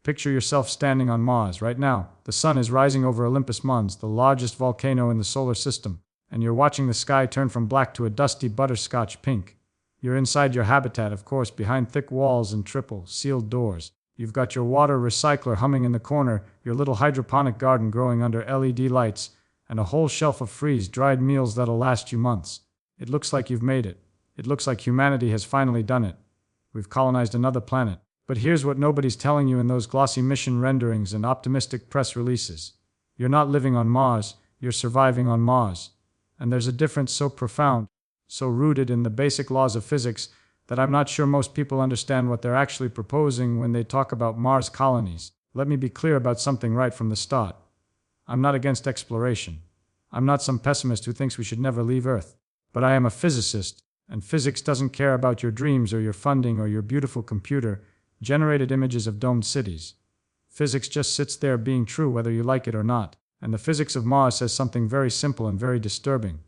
Picture yourself standing on Mars right now. The sun is rising over Olympus Mons, the largest volcano in the solar system, and you're watching the sky turn from black to a dusty butterscotch pink. You're inside your habitat, of course, behind thick walls and triple sealed doors. You've got your water recycler humming in the corner, your little hydroponic garden growing under LED lights, and a whole shelf of freeze-dried meals that'll last you months. It looks like you've made it. It looks like humanity has finally done it. We've colonized another planet. But here's what nobody's telling you in those glossy mission renderings and optimistic press releases. You're not living on Mars, you're surviving on Mars. And there's a difference so profound, so rooted in the basic laws of physics, that I'm not sure most people understand what they're actually proposing when they talk about Mars colonies. Let me be clear about something right from the start. I'm not against exploration. I'm not some pessimist who thinks we should never leave Earth. But I am a physicist, and physics doesn't care about your dreams or your funding or your beautiful computer-generated images of domed cities. Physics just sits there being true whether you like it or not. And the physics of Mars says something very simple and very disturbing.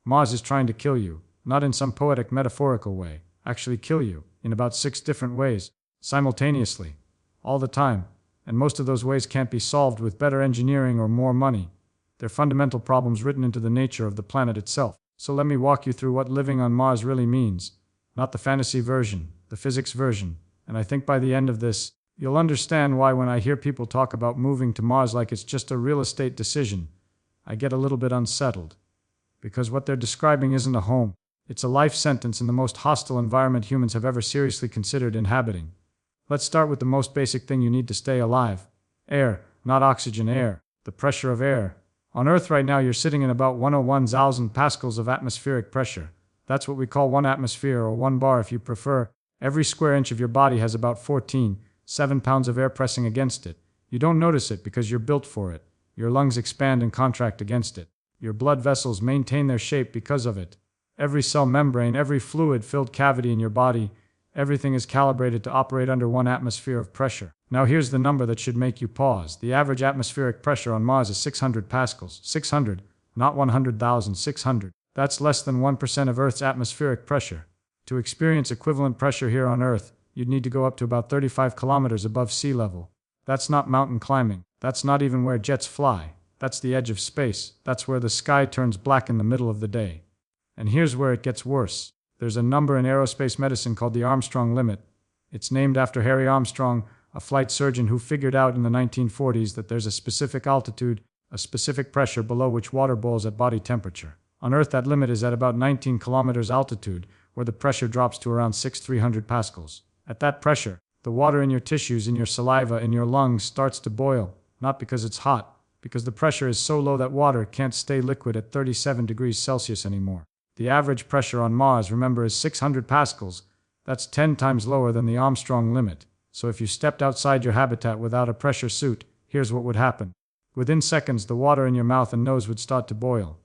Mars is trying to kill you, not in some poetic metaphorical way, actually kill you, in about 6 different ways, simultaneously, all the time, and most of those ways can't be solved with better engineering or more money. They're fundamental problems written into the nature of the planet itself. So let me walk you through what living on Mars really means, not the fantasy version, the physics version, and I think by the end of this, you'll understand why when I hear people talk about moving to Mars like it's just a real estate decision, I get a little bit unsettled. Because what they're describing isn't a home, it's a life sentence in the most hostile environment humans have ever seriously considered inhabiting. Let's start with the most basic thing you need to stay alive. Air, not oxygen, air. The pressure of air. On Earth right now you're sitting in about 101,000 pascals of atmospheric pressure. That's what we call 1 atmosphere, or 1 bar if you prefer. Every square inch of your body has about 7 pounds of air pressing against it. You don't notice it because you're built for it. Your lungs expand and contract against it. Your blood vessels maintain their shape because of it. Every cell membrane, every fluid-filled cavity in your body, everything is calibrated to operate under 1 atmosphere of pressure. Now here's the number that should make you pause. The average atmospheric pressure on Mars is 600 pascals. 600, not 100,000, 600. That's less than 1% of Earth's atmospheric pressure. To experience equivalent pressure here on Earth, you'd need to go up to about 35 kilometers above sea level. That's not mountain climbing. That's not even where jets fly. That's the edge of space. That's where the sky turns black in the middle of the day. And here's where it gets worse. There's a number in aerospace medicine called the Armstrong limit. It's named after Harry Armstrong, a flight surgeon who figured out in the 1940s that there's a specific altitude, a specific pressure below which water boils at body temperature. On Earth that limit is at about 19 kilometers altitude, where the pressure drops to around 6,300 pascals. At that pressure, the water in your tissues, in your saliva, in your lungs starts to boil, not because it's hot, because the pressure is so low that water can't stay liquid at 37 degrees Celsius anymore. The average pressure on Mars, remember, is 600 pascals. That's 10 times lower than the Armstrong limit. So if you stepped outside your habitat without a pressure suit, here's what would happen. Within seconds, the water in your mouth and nose would start to boil.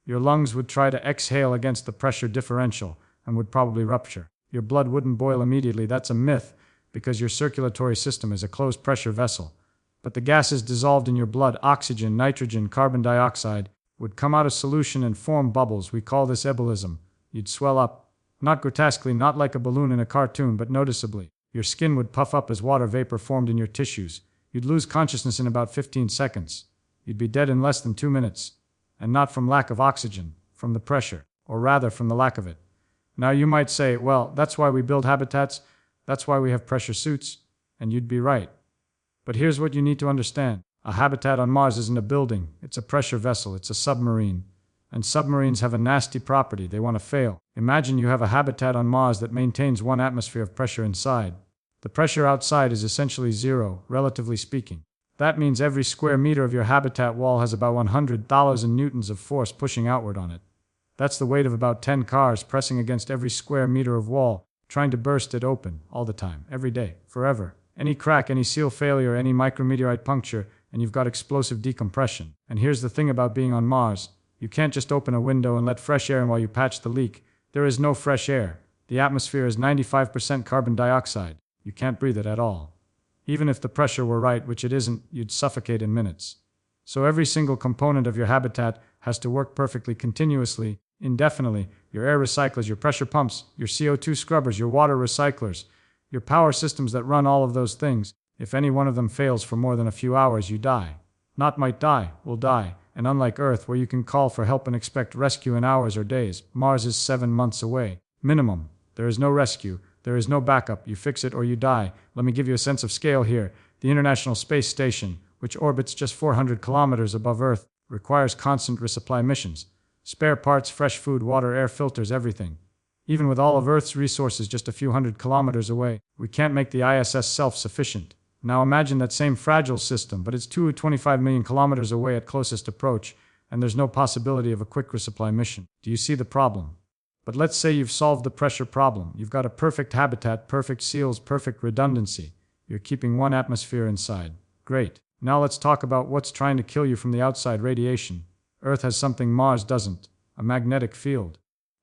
Your lungs would try to exhale against the pressure differential and would probably rupture. Your blood wouldn't boil immediately. That's a myth, because your circulatory system is a closed pressure vessel. But the gases dissolved in your blood, oxygen, nitrogen, carbon dioxide, would come out of solution and form bubbles. We call this ebulism. You'd swell up. Not grotesquely, not like a balloon in a cartoon, but noticeably. Your skin would puff up as water vapor formed in your tissues. You'd lose consciousness in about 15 seconds. You'd be dead in less than 2 minutes. And not from lack of oxygen, from the pressure, or rather from the lack of it. Now you might say, well, that's why we build habitats, that's why we have pressure suits, and you'd be right. But here's what you need to understand. A habitat on Mars isn't a building, it's a pressure vessel, it's a submarine. And submarines have a nasty property, they want to fail. Imagine you have a habitat on Mars that maintains 1 atmosphere of pressure inside. The pressure outside is essentially 0, relatively speaking. That means every square meter of your habitat wall has about 100,000 newtons of force pushing outward on it. That's the weight of about 10 cars pressing against every square meter of wall, trying to burst it open, all the time, every day, forever. Any crack, any seal failure, any micrometeorite puncture, and you've got explosive decompression. And here's the thing about being on Mars. You can't just open a window and let fresh air in while you patch the leak. There is no fresh air. The atmosphere is 95% carbon dioxide. You can't breathe it at all. Even if the pressure were right, which it isn't, you'd suffocate in minutes. So every single component of your habitat has to work perfectly continuously, indefinitely. Your air recyclers, your pressure pumps, your CO2 scrubbers, your water recyclers, your power systems that run all of those things. If any one of them fails for more than a few hours, you die. Not might die, will die. And unlike Earth, where you can call for help and expect rescue in hours or days, Mars is 7 months away. Minimum. There is no rescue. There is no backup. You fix it or you die. Let me give you a sense of scale here. The International Space Station, which orbits just 400 kilometers above Earth, requires constant resupply missions. Spare parts, fresh food, water, air filters, everything. Even with all of Earth's resources just a few hundred kilometers away, we can't make the ISS self-sufficient. Now imagine that same fragile system, but it's 25 million kilometers away at closest approach, and there's no possibility of a quick resupply mission. Do you see the problem? But let's say you've solved the pressure problem. You've got a perfect habitat, perfect seals, perfect redundancy. You're keeping one atmosphere inside. Great. Now let's talk about what's trying to kill you from the outside: radiation. Earth has something Mars doesn't: a magnetic field.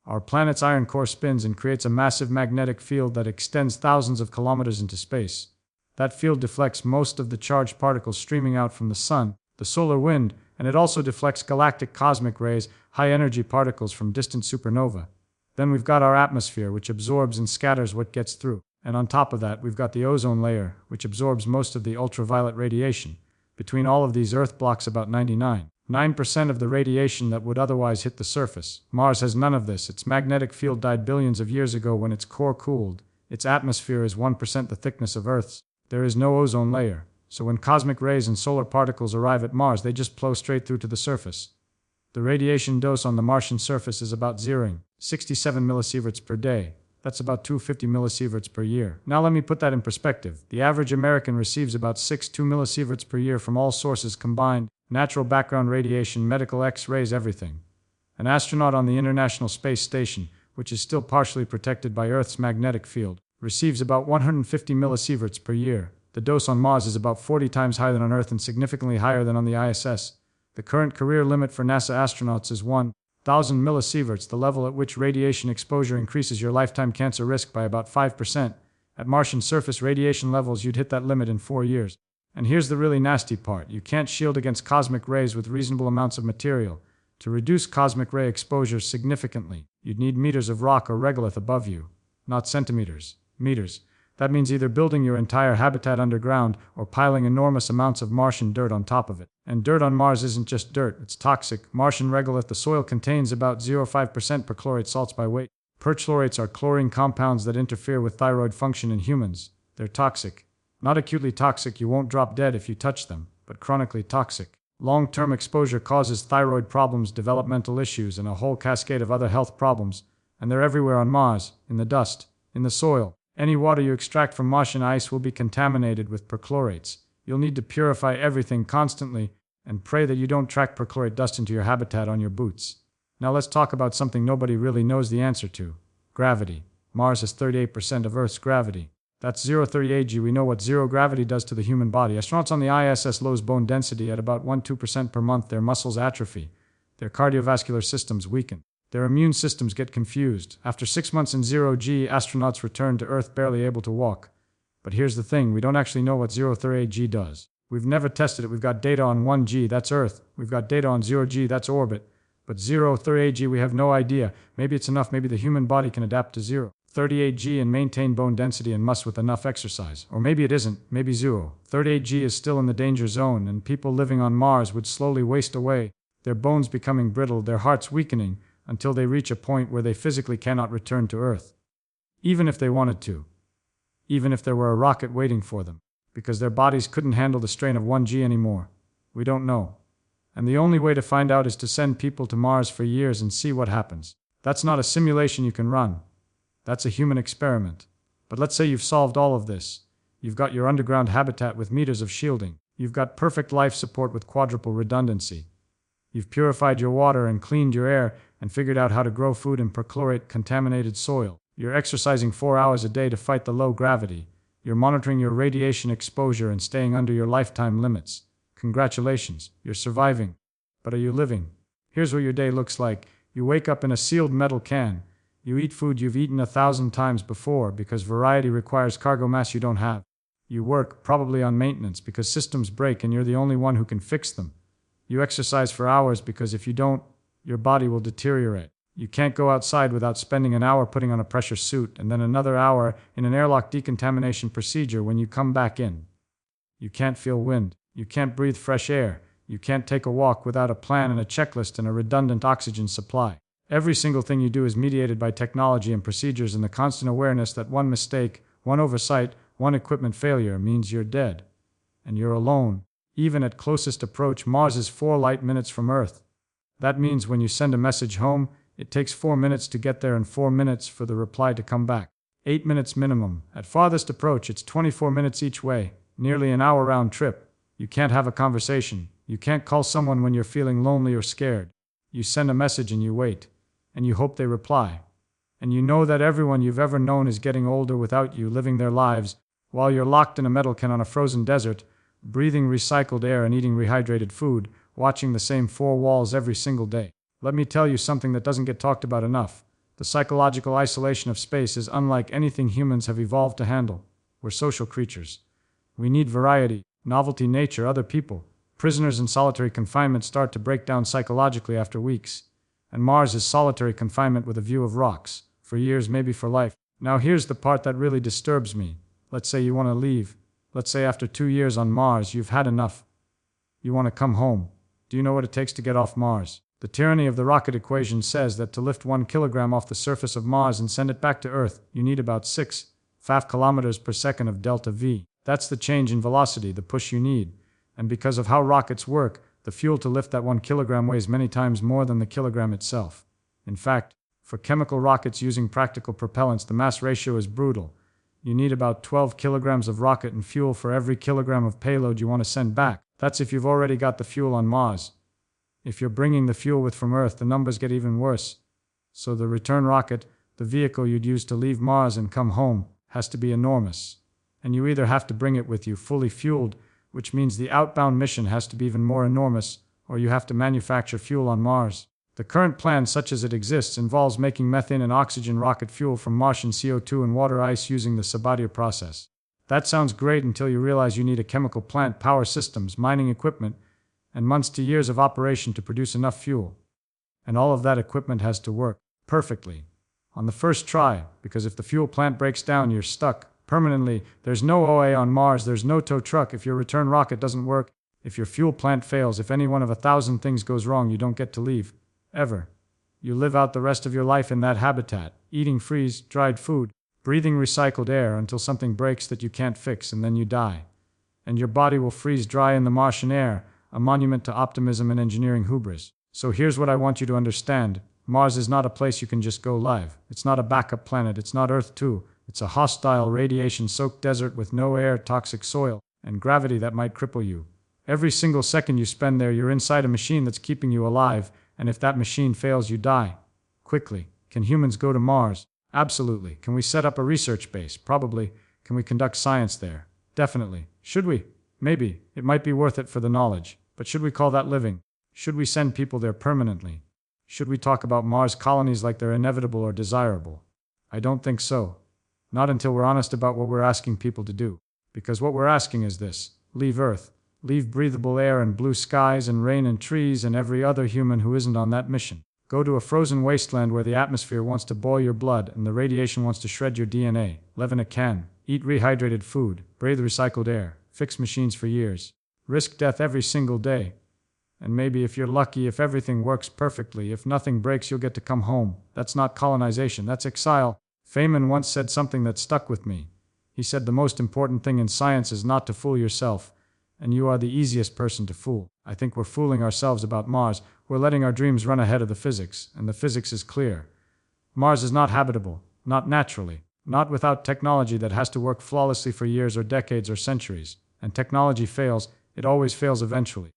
Our planet's iron core spins and creates a massive magnetic field that extends thousands of kilometers into space. That field deflects most of the charged particles streaming out from the sun, the solar wind, and it also deflects galactic cosmic rays, high-energy particles from distant supernova. Then we've got our atmosphere, which absorbs and scatters what gets through. And on top of that, we've got the ozone layer, which absorbs most of the ultraviolet radiation. Between all of these, Earth blocks about 99% of the radiation that would otherwise hit the surface. Mars has none of this. Its magnetic field died billions of years ago when its core cooled. Its atmosphere is 1% the thickness of Earth's. There is no ozone layer, so when cosmic rays and solar particles arrive at Mars, they just flow straight through to the surface. The radiation dose on the Martian surface is about 67 millisieverts per day. That's about 250 millisieverts per year. Now let me put that in perspective. The average American receives about 2 millisieverts per year from all sources combined: natural background radiation, medical X-rays, everything. An astronaut on the International Space Station, which is still partially protected by Earth's magnetic field, receives about 150 millisieverts per year. The dose on Mars is about 40 times higher than on Earth and significantly higher than on the ISS. The current career limit for NASA astronauts is 1,000 millisieverts, the level at which radiation exposure increases your lifetime cancer risk by about 5%. At Martian surface radiation levels, you'd hit that limit in 4 years. And here's the really nasty part: you can't shield against cosmic rays with reasonable amounts of material. To reduce cosmic ray exposure significantly, you'd need meters of rock or regolith above you, not centimeters. Meters. That means either building your entire habitat underground or piling enormous amounts of Martian dirt on top of it. And dirt on Mars isn't just dirt, it's toxic. Martian regolith: the soil contains about 0.5% perchlorate salts by weight. Perchlorates are chlorine compounds that interfere with thyroid function in humans. They're toxic. Not acutely toxic, you won't drop dead if you touch them, but chronically toxic. Long-term exposure causes thyroid problems, developmental issues, and a whole cascade of other health problems. And they're everywhere on Mars: in the dust, in the soil. Any water you extract from Martian ice will be contaminated with perchlorates. You'll need to purify everything constantly and pray that you don't track perchlorate dust into your habitat on your boots. Now let's talk about something nobody really knows the answer to: gravity. Mars has 38% of Earth's gravity. That's 0.38 g. We know what zero gravity does to the human body. Astronauts on the ISS lose bone density at about 1-2% per month. Their muscles atrophy. Their cardiovascular systems weaken. Their immune systems get confused. After 6 months in 0 G, astronauts return to Earth barely able to walk. But here's the thing: we don't actually know what 0.38 g does. We've never tested it. We've got data on 1 G, that's Earth. We've got data on 0 G, that's orbit. But 0.38 g, we have no idea. Maybe it's enough. Maybe the human body can adapt to 0.38 g and maintain bone density and muscle with enough exercise. Or maybe it isn't. Maybe 0.38 g is still in the danger zone, and people living on Mars would slowly waste away, their bones becoming brittle, their hearts weakening, until they reach a point where they physically cannot return to Earth. Even if they wanted to. Even if there were a rocket waiting for them. Because their bodies couldn't handle the strain of 1 G anymore. We don't know. And the only way to find out is to send people to Mars for years and see what happens. That's not a simulation you can run. That's a human experiment. But let's say you've solved all of this. You've got your underground habitat with meters of shielding. You've got perfect life support with quadruple redundancy. You've purified your water and cleaned your air and figured out how to grow food in perchlorate-contaminated soil. You're exercising 4 hours a day to fight the low gravity. You're monitoring your radiation exposure and staying under your lifetime limits. Congratulations, you're surviving. But are you living? Here's what your day looks like. You wake up in a sealed metal can. You eat food you've eaten 1,000 times before because variety requires cargo mass you don't have. You work, probably on maintenance, because systems break and you're the only one who can fix them. You exercise for hours because if you don't, your body will deteriorate. You can't go outside without spending an hour putting on a pressure suit and then another hour in an airlock decontamination procedure when you come back in. You can't feel wind. You can't breathe fresh air. You can't take a walk without a plan and a checklist and a redundant oxygen supply. Every single thing you do is mediated by technology and procedures and the constant awareness that one mistake, one oversight, one equipment failure means you're dead. And you're alone. Even at closest approach, Mars is 4 light minutes from Earth. That means when you send a message home, it takes 4 minutes to get there and 4 minutes for the reply to come back. 8 minutes minimum. At farthest approach, it's 24 minutes each way, nearly an hour round trip. You can't have a conversation. You can't call someone when you're feeling lonely or scared. You send a message and you wait. And you hope they reply. And you know that everyone you've ever known is getting older without you, living their lives, while you're locked in a metal can on a frozen desert, breathing recycled air and eating rehydrated food, watching the same 4 walls every single day. Let me tell you something that doesn't get talked about enough. The psychological isolation of space is unlike anything humans have evolved to handle. We're social creatures. We need variety, novelty, nature, other people. Prisoners in solitary confinement start to break down psychologically after weeks. And Mars is solitary confinement with a view of rocks, for years, maybe for life. Now here's the part that really disturbs me. Let's say you want to leave. Let's say after 2 years on Mars, you've had enough. You want to come home. Do you know what it takes to get off Mars? The tyranny of the rocket equation says that to lift 1 kilogram off the surface of Mars and send it back to Earth, you need about 6.5 kilometers per second of delta V. That's the change in velocity, the push you need. And because of how rockets work, the fuel to lift that 1 kilogram weighs many times more than the kilogram itself. In fact, for chemical rockets using practical propellants, the mass ratio is brutal. You need about 12 kilograms of rocket and fuel for every kilogram of payload you want to send back. That's if you've already got the fuel on Mars. If you're bringing the fuel with from Earth, the numbers get even worse. So the return rocket, the vehicle you'd use to leave Mars and come home, has to be enormous. And you either have to bring it with you fully fueled, which means the outbound mission has to be even more enormous, or you have to manufacture fuel on Mars. The current plan, such as it exists, involves making methane and oxygen rocket fuel from Martian CO2 and water ice using the Sabatier process. That sounds great until you realize you need a chemical plant, power systems, mining equipment, and months to years of operation to produce enough fuel. And all of that equipment has to work perfectly on the first try, because if the fuel plant breaks down, you're stuck permanently. There's no OA on Mars, there's no tow truck if your return rocket doesn't work, if your fuel plant fails, if any one of 1,000 things goes wrong, you don't get to leave. Ever. You live out the rest of your life in that habitat, eating freeze-dried food, breathing recycled air until something breaks that you can't fix, and then you die. And your body will freeze dry in the Martian air, a monument to optimism and engineering hubris. So here's what I want you to understand. Mars is not a place you can just go live. It's not a backup planet. It's not Earth 2. It's a hostile, radiation-soaked desert with no air, toxic soil, and gravity that might cripple you. Every single second you spend there, you're inside a machine that's keeping you alive, and if that machine fails, you die. Quickly. Can humans go to Mars? Absolutely. Can we set up a research base? Probably. Can we conduct science there? Definitely. Should we? Maybe. It might be worth it for the knowledge. But should we call that living? Should we send people there permanently? Should we talk about Mars colonies like they're inevitable or desirable? I don't think so. Not until we're honest about what we're asking people to do. Because what we're asking is this: leave Earth. Leave breathable air and blue skies and rain and trees and every other human who isn't on that mission. Go to a frozen wasteland where the atmosphere wants to boil your blood and the radiation wants to shred your DNA. Live in a can. Eat rehydrated food. Breathe recycled air. Fix machines for years. Risk death every single day. And maybe if you're lucky, if everything works perfectly, if nothing breaks, you'll get to come home. That's not colonization, that's exile. Feynman once said something that stuck with me. He said the most important thing in science is not to fool yourself. And you are the easiest person to fool. I think we're fooling ourselves about Mars. We're letting our dreams run ahead of the physics, and the physics is clear. Mars is not habitable, not naturally, not without technology that has to work flawlessly for years or decades or centuries. And technology fails, it always fails eventually.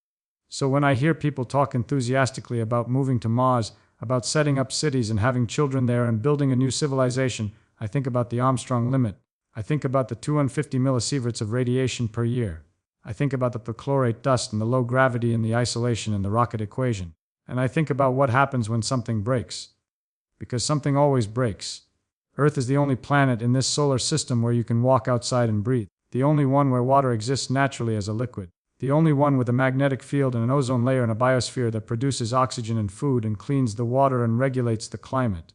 So when I hear people talk enthusiastically about moving to Mars, about setting up cities and having children there and building a new civilization, I think about the Armstrong limit. I think about the 250 millisieverts of radiation per year. I think about the perchlorate dust and the low gravity and the isolation and the rocket equation. And I think about what happens when something breaks. Because something always breaks. Earth is the only planet in this solar system where you can walk outside and breathe. The only one where water exists naturally as a liquid. The only one with a magnetic field and an ozone layer and a biosphere that produces oxygen and food and cleans the water and regulates the climate.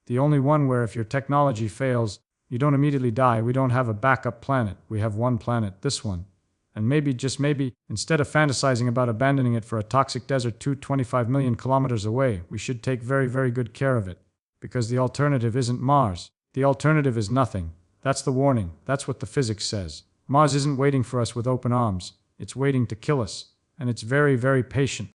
The only one where if your technology fails, you don't immediately die. We don't have a backup planet. We have one planet, this one. And maybe, just maybe, instead of fantasizing about abandoning it for a toxic desert 25 million kilometers away, we should take very, very good care of it. Because the alternative isn't Mars. The alternative is nothing. That's the warning. That's what the physics says. Mars isn't waiting for us with open arms. It's waiting to kill us. And it's very, very patient.